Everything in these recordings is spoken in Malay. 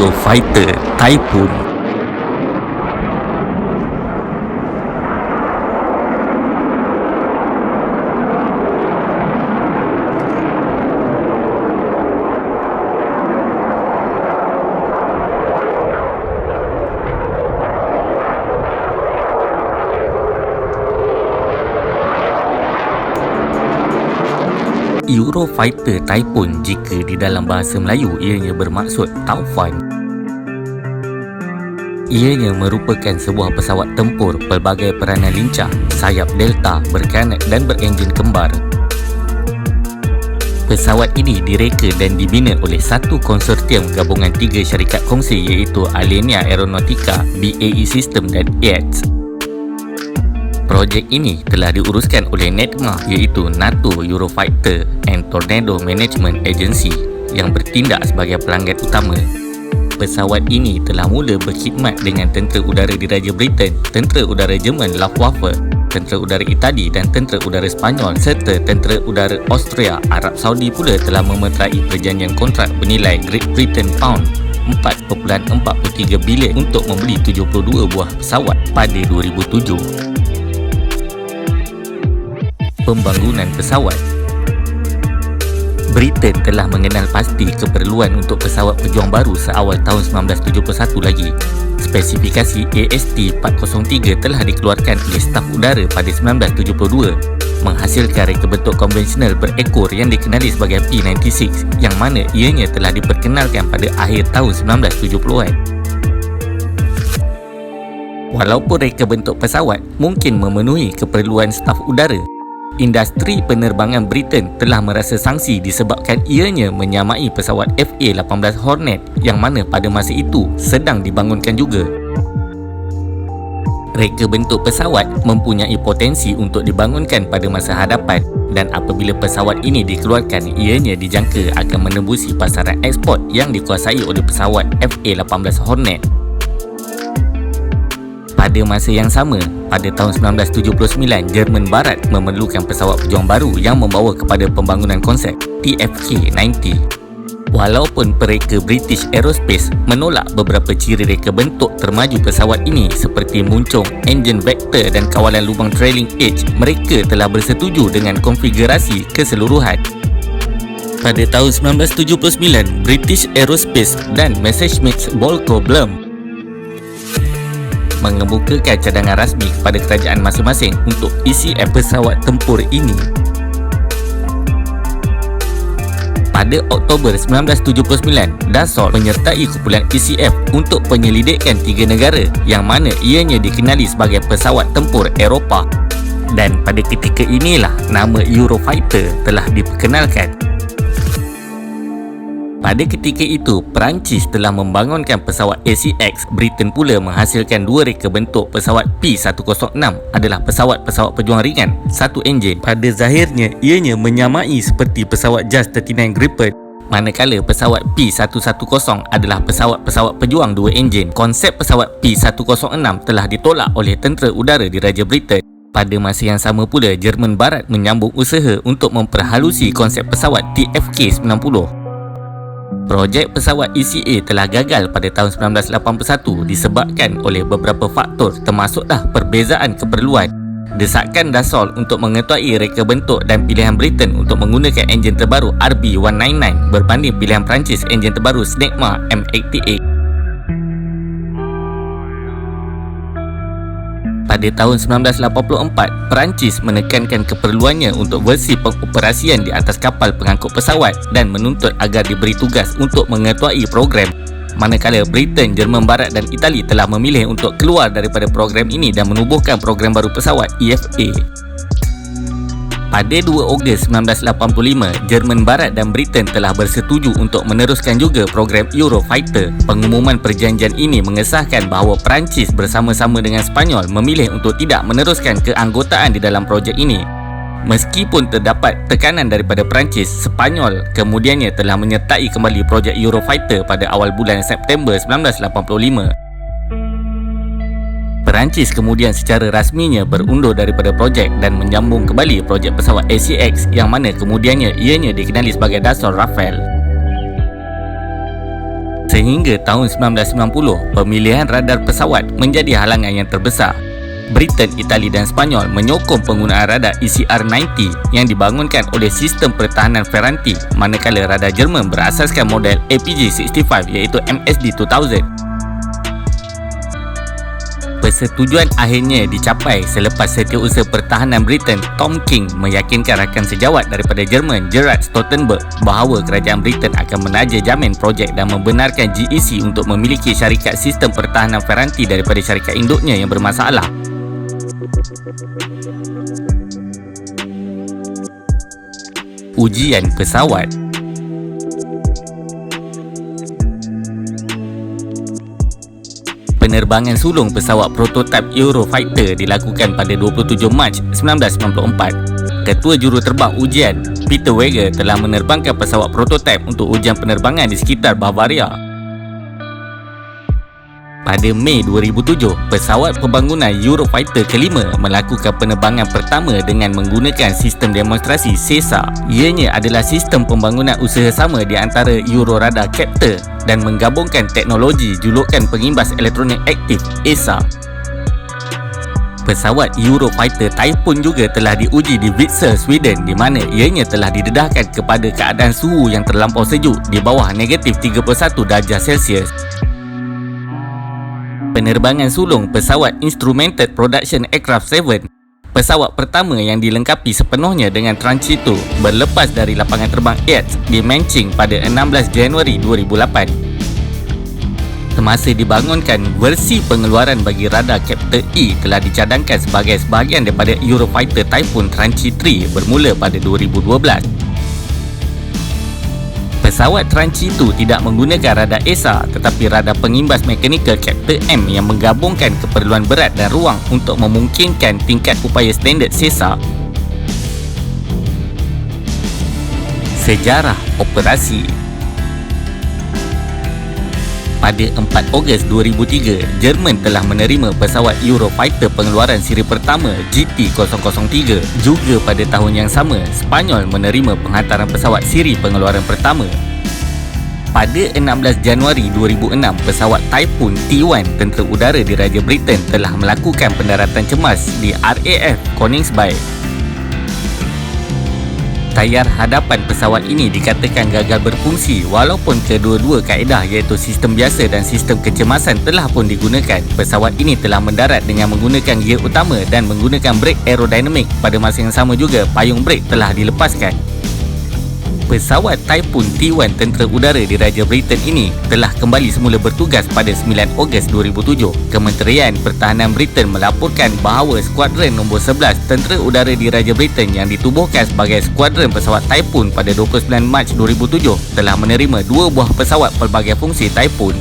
Eurofighter Typhoon. Eurofighter Typhoon jika di dalam bahasa Melayu ianya bermaksud taufan. Ianya merupakan sebuah pesawat tempur pelbagai peranan lincah, sayap delta, berkanak dan berenjin kembar. Pesawat ini direka dan dibina oleh satu konsortium gabungan 3 syarikat kongsi iaitu Alenia Aeronautica, BAE System dan EADS. Projek ini telah diuruskan oleh NETMA iaitu NATO Eurofighter and Tornado Management Agency yang bertindak sebagai pelanggan utama. Pesawat ini telah mula berkhidmat dengan Tentera Udara Diraja Britain, Tentera Udara Jerman Luftwaffe, Tentera Udara Itali dan Tentera Udara Sepanyol serta Tentera Udara Austria. Arab Saudi pula telah memeterai perjanjian kontrak bernilai Great Britain Pound 4.43 bilion untuk membeli 72 buah pesawat pada 2007. Pembangunan pesawat. Britain telah mengenal pasti keperluan untuk pesawat pejuang baru seawal tahun 1971 lagi. Spesifikasi AST-403 telah dikeluarkan oleh Staf Udara pada 1972, menghasilkan reka bentuk konvensional berekor yang dikenali sebagai P-96 yang mana ianya telah diperkenalkan pada akhir tahun 1970-an. Walaupun reka bentuk pesawat mungkin memenuhi keperluan staf udara, industri penerbangan Britain telah merasa sangsi disebabkan ianya menyamai pesawat FA-18 Hornet yang mana pada masa itu sedang dibangunkan juga. Reka bentuk pesawat mempunyai potensi untuk dibangunkan pada masa hadapan dan apabila pesawat ini dikeluarkan, ianya dijangka akan menembusi pasaran ekspor yang dikuasai oleh pesawat FA-18 Hornet. Pada masa yang sama, pada tahun 1979, Jerman Barat memerlukan pesawat pejuang baru yang membawa kepada pembangunan konsep TFK-90. Walaupun pereka British Aerospace menolak beberapa ciri reka bentuk termaju pesawat ini seperti muncung, enjin vektor dan kawalan lubang trailing edge, mereka telah bersetuju dengan konfigurasi keseluruhan. Pada tahun 1979, British Aerospace dan Messerschmitt Bölkow Blohm mengemukakan cadangan rasmi kepada kerajaan masing-masing untuk ECF pesawat tempur ini. Pada Oktober 1979, Dassault menyertai kumpulan ECF untuk penyelidikan 3 negara yang mana ianya dikenali sebagai pesawat tempur Eropah. Dan pada ketika inilah nama Eurofighter telah diperkenalkan. Pada ketika itu, Perancis telah membangunkan pesawat ACX. Britain pula menghasilkan 2 reka bentuk pesawat P-106 adalah pesawat-pesawat pejuang ringan, satu enjin. Pada zahirnya, ianya menyamai seperti pesawat JAS 39 Gripen, manakala pesawat P-110 adalah pesawat-pesawat pejuang 2 enjin. Konsep pesawat P-106 telah ditolak oleh Tentera Udara Diraja Britain. Pada masa yang sama pula, Jerman Barat menyambung usaha untuk memperhalusi konsep pesawat TFK-90. Projek pesawat ECA telah gagal pada tahun 1981 disebabkan oleh beberapa faktor termasuklah perbezaan keperluan, desakan Dassault untuk mengetuai reka bentuk dan pilihan Britain untuk menggunakan enjin terbaru RB199 berbanding pilihan Perancis enjin terbaru Snecma M88. Pada tahun 1984, Perancis menekankan keperluannya untuk versi pengoperasian di atas kapal pengangkut pesawat dan menuntut agar diberi tugas untuk mengetuai program. Manakala Britain, Jerman Barat dan Itali telah memilih untuk keluar daripada program ini dan menubuhkan program baru pesawat EFA. Pada 2 Ogos 1985, Jerman Barat dan Britain telah bersetuju untuk meneruskan juga program Eurofighter. Pengumuman perjanjian ini mengesahkan bahawa Perancis bersama-sama dengan Sepanyol memilih untuk tidak meneruskan keanggotaan di dalam projek ini. Meskipun terdapat tekanan daripada Perancis, Sepanyol kemudiannya telah menyertai kembali projek Eurofighter pada awal bulan September 1985. Perancis kemudian secara rasminya berundur daripada projek dan menyambung kembali projek pesawat ACX yang mana kemudiannya ianya dikenali sebagai Dassault Rafale. Sehingga tahun 1990, pemilihan radar pesawat menjadi halangan yang terbesar. Britain, Itali dan Spanyol menyokong penggunaan radar ECR-90 yang dibangunkan oleh sistem pertahanan Ferranti, manakala radar Jerman berasaskan model APG-65 iaitu MSD-2000. Persetujuan akhirnya dicapai selepas Setiausaha Pertahanan Britain Tom King meyakinkan rakan sejawat daripada Jerman Gerhard Stoltenberg bahawa kerajaan Britain akan menaja jamin projek dan membenarkan GEC untuk memiliki syarikat sistem pertahanan Ferranti daripada syarikat induknya yang bermasalah. Ujian pesawat. Penerbangan sulung pesawat prototip Eurofighter dilakukan pada 27 Mac 1994. Ketua Juruterbang Ujian, Peter Weger, telah menerbangkan pesawat prototip untuk ujian penerbangan di sekitar Bavaria. Pada Mei 2007, pesawat pembangunan Eurofighter kelima melakukan penerbangan pertama dengan menggunakan sistem demonstrasi SESA. Ianya adalah sistem pembangunan usaha sama di antara Euroradar Captor dan menggabungkan teknologi julukan pengimbas elektronik aktif ESA. Pesawat Eurofighter Typhoon juga telah diuji di Vittsjö, Sweden, di mana ianya telah didedahkan kepada keadaan suhu yang terlampau sejuk di bawah negatif 31 darjah Celsius. Penerbangan sulung pesawat Instrumented Production Aircraft 7, pesawat pertama yang dilengkapi sepenuhnya dengan transito, berlepas dari lapangan terbang Eats di Manching pada 16 Januari 2008. Semasa dibangunkan, versi pengeluaran bagi radar Captor E telah dicadangkan sebagai sebahagian daripada Eurofighter Typhoon Tranche 3 bermula pada 2012. Pesawat Tranche itu tidak menggunakan radar ESA tetapi radar pengimbas mekanikal Captor M yang menggabungkan keperluan berat dan ruang untuk memungkinkan tingkat upaya standard SESA. Sejarah operasi. Pada 4 Ogos 2003, Jerman telah menerima pesawat Eurofighter pengeluaran siri pertama GT003. Juga pada tahun yang sama, Spanyol menerima penghantaran pesawat siri pengeluaran pertama. Pada 16 Januari 2006, pesawat Typhoon T1 Tentera Udara Diraja Britain telah melakukan pendaratan cemas di RAF Koningsberg. Tayar hadapan pesawat ini dikatakan gagal berfungsi walaupun kedua-dua kaedah iaitu sistem biasa dan sistem kecemasan telah pun digunakan. Pesawat ini telah mendarat dengan menggunakan gear utama dan menggunakan brek aerodinamik. Pada masa yang sama juga, payung brek telah dilepaskan. Pesawat Typhoon T1 Tentera Udara Diraja Britain ini telah kembali semula bertugas pada 9 Ogos 2007. Kementerian Pertahanan Britain melaporkan bahawa Skuadron nombor 11 Tentera Udara Diraja Britain yang ditubuhkan sebagai Skuadron Pesawat Typhoon pada 29 Mac 2007 telah menerima 2 buah pesawat pelbagai fungsi Typhoon.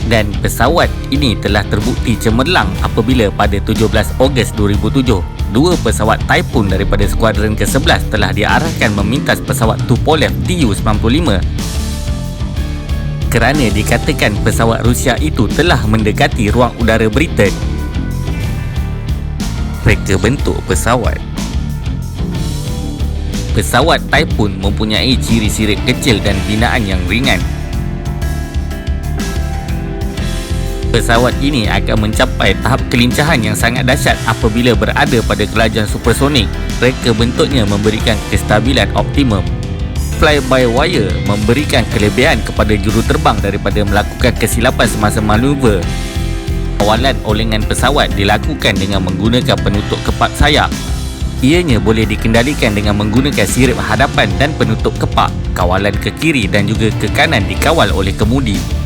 Dan pesawat ini telah terbukti cemerlang apabila pada 17 Ogos 2007 2 pesawat Typhoon daripada Skuadron ke-11 telah diarahkan memintas pesawat Tupolev Tu-95 kerana dikatakan pesawat Rusia itu telah mendekati ruang udara Britain. Reka bentuk pesawat. Pesawat Typhoon mempunyai ciri sirip kecil dan binaan yang ringan. Pesawat ini akan mencapai tahap kelincahan yang sangat dahsyat apabila berada pada kelajuan supersonik. Reka bentuknya memberikan kestabilan optimum. Fly-by-wire memberikan kelebihan kepada juruterbang daripada melakukan kesilapan semasa manuver. Kawalan olengan pesawat dilakukan dengan menggunakan penutup kepak sayap. Ianya boleh dikendalikan dengan menggunakan sirip hadapan dan penutup kepak. Kawalan ke kiri dan juga ke kanan dikawal oleh kemudi.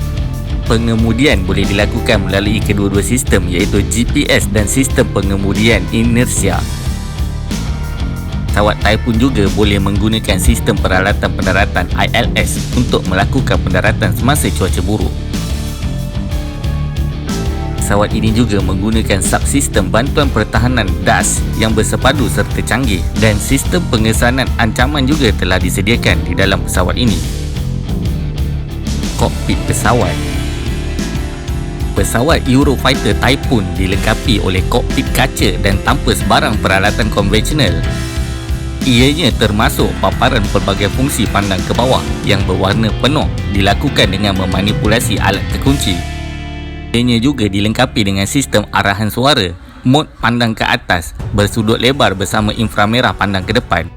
Pengemudian boleh dilakukan melalui kedua-dua sistem iaitu GPS dan sistem pengemudian inersia. Pesawat Typhoon juga boleh menggunakan sistem peralatan pendaratan ILS untuk melakukan pendaratan semasa cuaca buruk. Pesawat ini juga menggunakan subsistem bantuan pertahanan DAS yang bersepadu serta canggih dan sistem pengesanan ancaman juga telah disediakan di dalam pesawat ini. Kokpit pesawat. Pesawat Eurofighter Typhoon dilengkapi oleh kokpit kaca dan tanpa sebarang peralatan konvensional. Ianya termasuk paparan pelbagai fungsi pandang ke bawah yang berwarna penuh dilakukan dengan memanipulasi alat terkunci. Ianya juga dilengkapi dengan sistem arahan suara, mod pandang ke atas, bersudut lebar bersama inframerah pandang ke depan.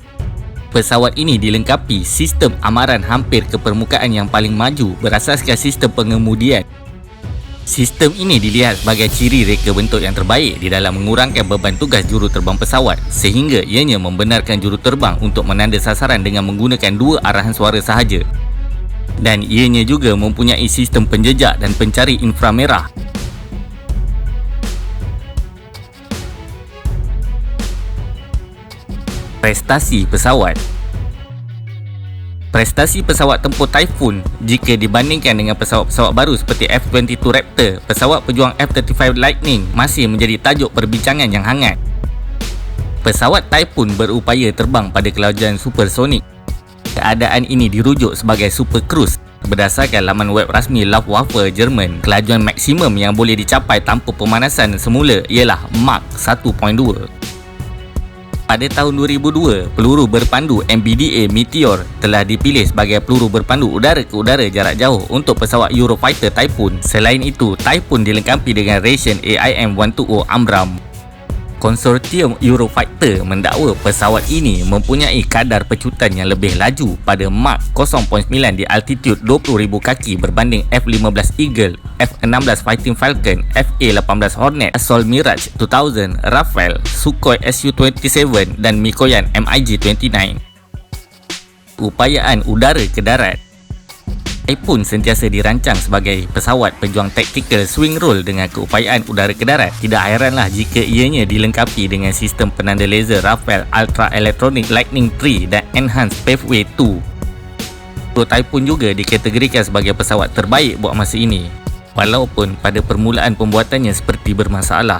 Pesawat ini dilengkapi sistem amaran hampir ke permukaan yang paling maju berasaskan sistem pengemudian. Sistem ini dilihat sebagai ciri reka bentuk yang terbaik di dalam mengurangkan beban tugas juruterbang pesawat sehingga ianya membenarkan juruterbang untuk menanda sasaran dengan menggunakan dua arahan suara sahaja. Dan ianya juga mempunyai sistem penjejak dan pencari inframerah. Prestasi pesawat. Prestasi pesawat tempur Typhoon jika dibandingkan dengan pesawat-pesawat baru seperti F-22 Raptor, pesawat pejuang F-35 Lightning masih menjadi tajuk perbincangan yang hangat. Pesawat Typhoon berupaya terbang pada kelajuan supersonik. Keadaan ini dirujuk sebagai Super Cruise. Berdasarkan laman web rasmi Luftwaffe Jerman, kelajuan maksimum yang boleh dicapai tanpa pemanasan semula ialah Mach 1.2. Pada tahun 2002, peluru berpandu MBDA Meteor telah dipilih sebagai peluru berpandu udara ke udara jarak jauh untuk pesawat Eurofighter Typhoon. Selain itu, Typhoon dilengkapi dengan ration AIM-120 AMRAAM. Konsortium Eurofighter mendakwa pesawat ini mempunyai kadar pecutan yang lebih laju pada Mach 0.9 di altitude 20,000 kaki berbanding F-15 Eagle, F-16 Fighting Falcon, FA-18 Hornet, Assault Mirage 2000, Rafale, Sukhoi Su-27 dan Mikoyan MiG-29. Upayaan udara ke darat. Typhoon sentiasa dirancang sebagai pesawat pejuang taktikal swing roll dengan keupayaan udara ke darat. Tidak hairanlah jika ianya dilengkapi dengan sistem penanda laser Rafale Ultra Electronic Lightning III dan Enhanced Paveway 2. Typhoon juga dikategorikan sebagai pesawat terbaik buat masa ini. Walaupun pada permulaan pembuatannya seperti bermasalah,